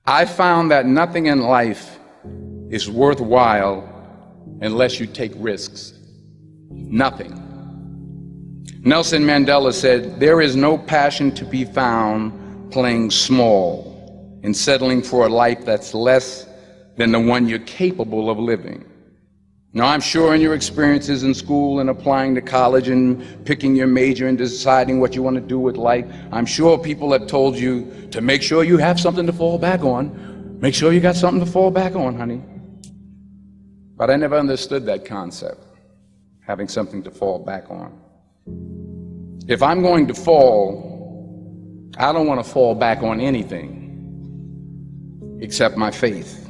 I found that nothing in life is worthwhile unless you take risks. Nothing. Nelson Mandela said, "There is no passion to be found playing small and settling for a life that's less than the one you're capable of living." Now, I'm sure in your experiences in school and applying to college and picking your major and deciding what you want to do with life, I'm sure people have told you to make sure you have something to fall back on. Make sure you got something to fall back on, honey. But I never understood that concept, having something to fall back on. If I'm going to fall, I don't want to fall back on anything except my faith.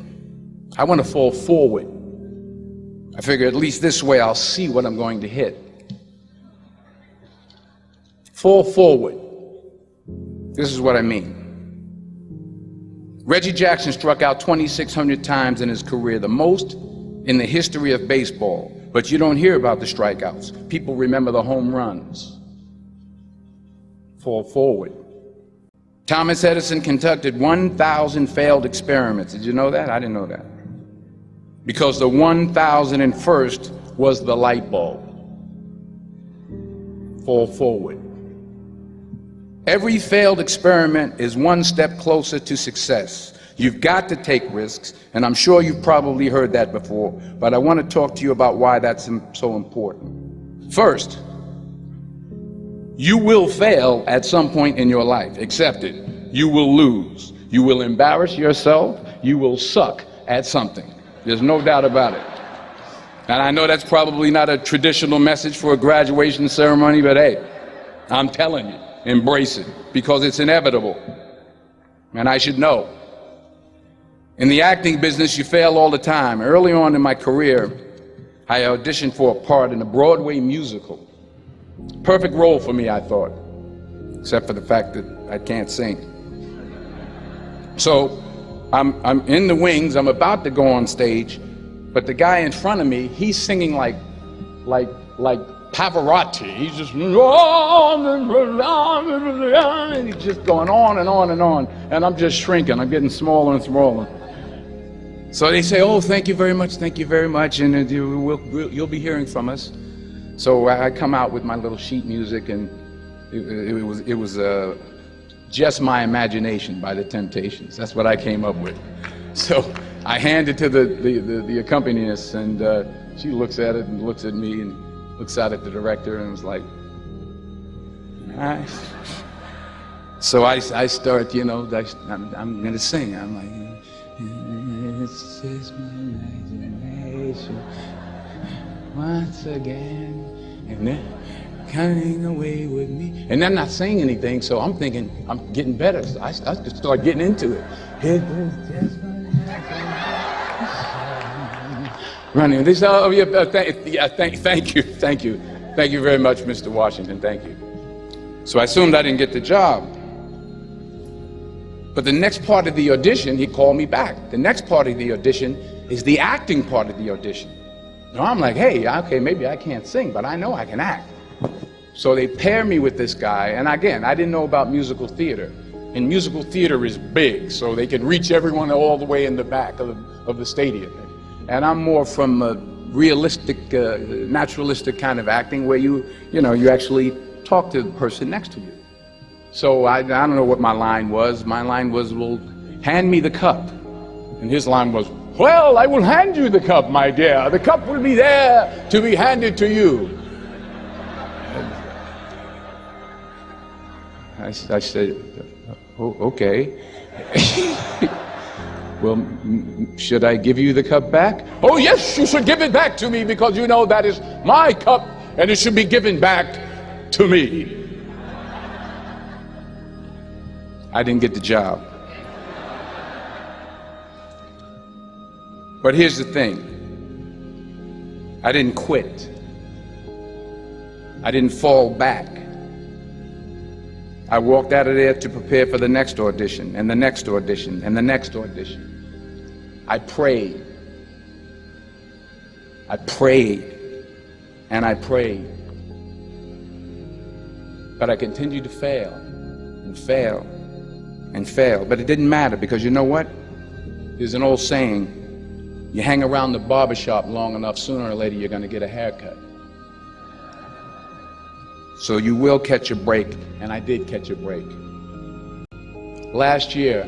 I want to fall forward. I figure at least this way I'll see what I'm going to hit. Fall forward. This is what I mean. Reggie Jackson struck out 2,600 times in his career, the most in the history of baseball. But you don't hear about the strikeouts. People remember the home runs. Fall forward. Thomas Edison conducted 1,000 failed experiments. Did you know that? I didn't know that. Because the 1,001st was the light bulb. Fall forward. Every failed experiment is one step closer to success. You've got to take risks, and I'm sure you've probably heard that before, but I want to talk to you about why that's so important. First, you will fail at some point in your life. Accept it. You will lose. You will embarrass yourself. You will suck at something. There's no doubt about it. And I know that's probably not a traditional message for a graduation ceremony, but hey, I'm telling you, embrace it, because it's inevitable. And I should know. In the acting business, you fail all the time. Early on in my career, I auditioned for a part in a Broadway musical. Perfect role for me, I thought, except for the fact that I can't sing. So I'm in the wings, I'm about to go on stage, but the guy in front of me, he's singing like Pavarotti. He's just, and he's just going on and on and on, and I'm just shrinking, I'm getting smaller and smaller. So they say, "Oh, thank you very much, and you'll be hearing from us." So I come out with my little sheet music, and it was Just My Imagination by the Temptations. That's what I came up with. So I hand it to the accompanist, and she looks at it and looks at me and looks out at the director and was like, "Nice." So I start, I'm gonna sing. I'm like, "It's just my imagination once again, and then coming away with me." And I'm not saying anything, so I'm thinking I'm getting better. So I just start getting into it. It was just my imagination. Running. They say, "Oh yeah, thank you very much, Mr. Washington. Thank you." So I assumed I didn't get the job. But the next part of the audition, he called me back. The next part of the audition is the acting part of the audition. Now I'm like, hey, okay, maybe I can't sing, but I know I can act. So they pair me with this guy, and again, I didn't know about musical theater. And musical theater is big, so they can reach everyone all the way in the back of the stadium. And I'm more from a realistic, naturalistic kind of acting where you actually talk to the person next to you. So I don't know what my line was. My line was, "Well, hand me the cup." And his line was, "Well, I will hand you the cup, my dear. The cup will be there to be handed to you." I said, "Oh, okay." "Well, should I give you the cup back?" "Oh, yes, you should give it back to me, because you know that is my cup and it should be given back to me." I didn't get the job. But here's the thing. I didn't quit. I didn't fall back. I walked out of there to prepare for the next audition, and the next audition, and the next audition. I prayed. I prayed, and I prayed. But I continued to fail, and fail, and fail. But it didn't matter, because you know what? There's an old saying, you hang around the barbershop long enough, sooner or later you're going to get a haircut. So you will catch a break, and I did catch a break. Last year,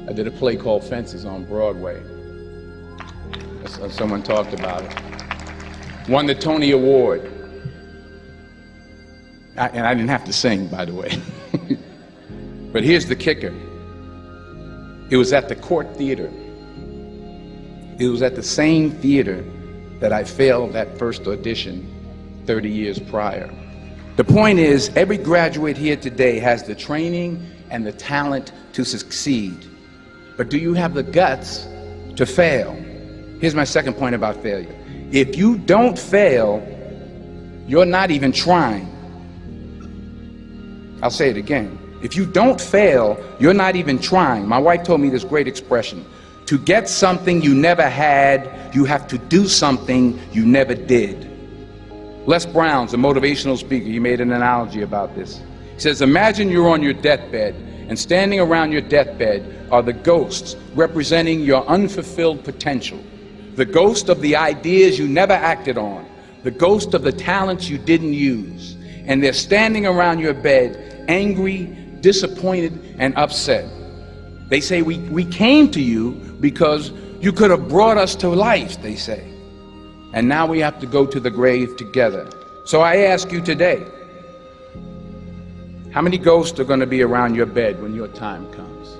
I did a play called Fences on Broadway. Someone talked about it. Won the Tony Award. And I didn't have to sing, by the way. But here's the kicker. It was at the Court Theater. It was at the same theater that I failed that first audition 30 years prior. The point is, every graduate here today has the training and the talent to succeed. But do you have the guts to fail? Here's my second point about failure. If you don't fail, you're not even trying. I'll say it again. If you don't fail, you're not even trying. My wife told me this great expression. To get something you never had, you have to do something you never did. Les Brown's a motivational speaker. He made an analogy about this. He says, imagine you're on your deathbed, and standing around your deathbed are the ghosts representing your unfulfilled potential. The ghost of the ideas you never acted on. The ghost of the talents you didn't use. And they're standing around your bed, angry, disappointed, and upset. They say, we came to you because you could have brought us to life, they say. And now we have to go to the grave together. So I ask you today, how many ghosts are going to be around your bed when your time comes?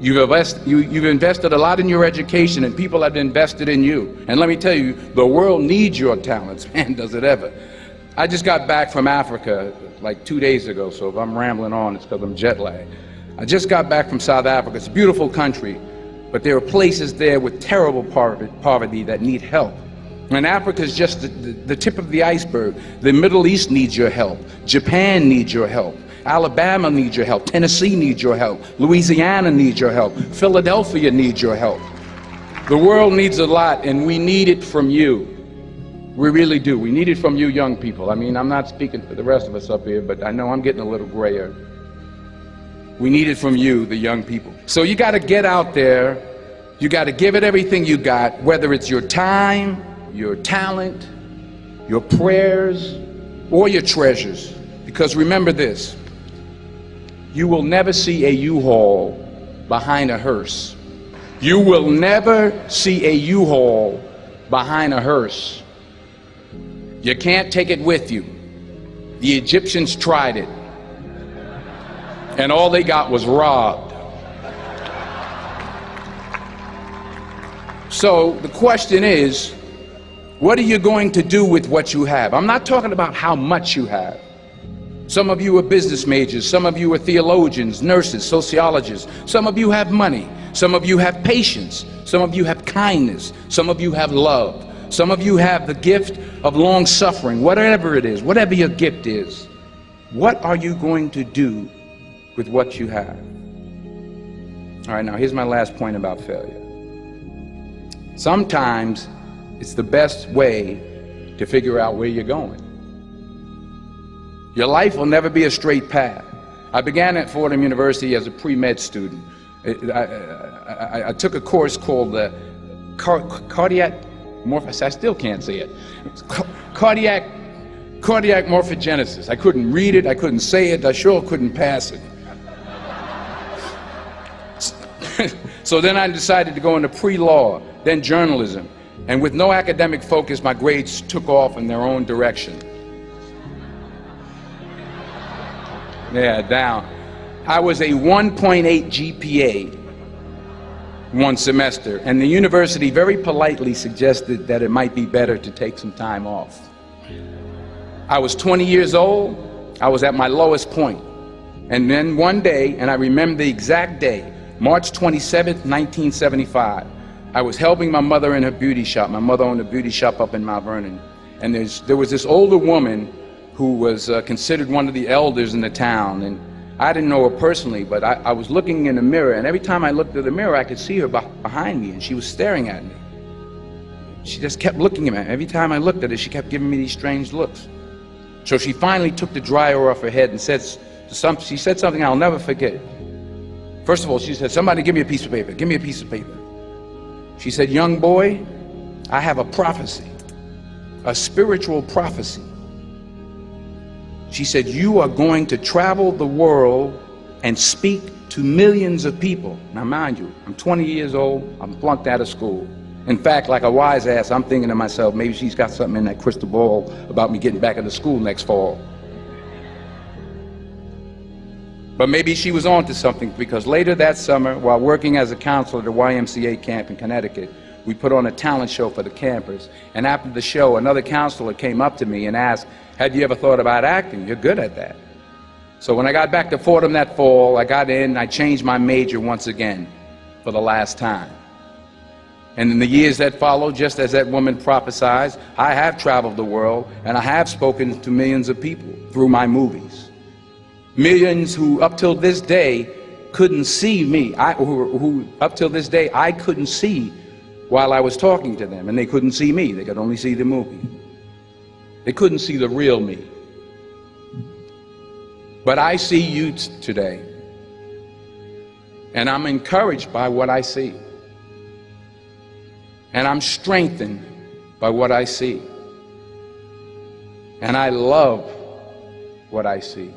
You've invested a lot in your education, and people have invested in you. And let me tell you, the world needs your talents. Man, does it ever. I just got back from Africa like 2 days ago, so if I'm rambling on, it's because I'm jet lagged. I just got back from South Africa. It's a beautiful country, but there are places there with terrible poverty that need help. And Africa is just the tip of the iceberg. The Middle East needs your help. Japan needs your help. Alabama needs your help. Tennessee needs your help. Louisiana needs your help. Philadelphia needs your help. The world needs a lot, and we need it from you. We really do. We need it from you young people. I mean, I'm not speaking for the rest of us up here, but I know I'm getting a little grayer. We need it from you, the young people. So you got to get out there. You got to give it everything you got, whether it's your time, your talent, your prayers, or your treasures. Because remember this, you will never see a U-Haul behind a hearse. You will never see a U-Haul behind a hearse. You can't take it with you. The Egyptians tried it, and all they got was robbed. So the question is, what are you going to do with what you have? I'm not talking about how much you have. Some of you are business majors, some of you are theologians, nurses, sociologists. Some of you have money, some of you have patience, some of you have kindness, some of you have love. Some of you have the gift of long suffering, whatever it is, whatever your gift is. What are you going to do with what you have? All right, now here's my last point about failure. Sometimes it's the best way to figure out where you're going. Your life will never be a straight path. I began at Fordham University as a pre-med student. I took a course called the cardiac morphogenesis. I still can't say it. Cardiac morphogenesis. I couldn't read it, I couldn't say it, I sure couldn't pass it. So then I decided to go into pre-law, then journalism. And with no academic focus, my grades took off in their own direction. Yeah, down. I was a 1.8 GPA one semester, and the university very politely suggested that it might be better to take some time off. I was 20 years old. I was at my lowest point. And then one day, and I remember the exact day, March 27th, 1975, I was helping my mother in her beauty shop. My mother owned a beauty shop up in Mount Vernon. And there was this older woman who was considered one of the elders in the town. And I didn't know her personally, but I was looking in the mirror, and every time I looked at the mirror, I could see her behind me, and she was staring at me. She just kept looking at me. Every time I looked at her, she kept giving me these strange looks. So she finally took the dryer off her head and she said something I'll never forget. First of all, she said, somebody give me a piece of paper. Give me a piece of paper. She said, young boy, I have a prophecy, a spiritual prophecy. She said, you are going to travel the world and speak to millions of people. Now, mind you, I'm 20 years old. I'm flunked out of school. In fact, like a wise ass, I'm thinking to myself, maybe she's got something in that crystal ball about me getting back into school next fall. But maybe she was on to something, because later that summer, while working as a counselor at a YMCA camp in Connecticut, we put on a talent show for the campers. And after the show, another counselor came up to me and asked, have you ever thought about acting? You're good at that. So when I got back to Fordham that fall, I got in, I changed my major once again for the last time. And in the years that followed, just as that woman prophesied, I have traveled the world and I have spoken to millions of people through my movies. Millions who up till this day couldn't see me, who up till this day I couldn't see while I was talking to them, and they couldn't see me, they could only see the movie. They couldn't see the real me. But I see you today, and I'm encouraged by what I see. And I'm strengthened by what I see. And I love what I see.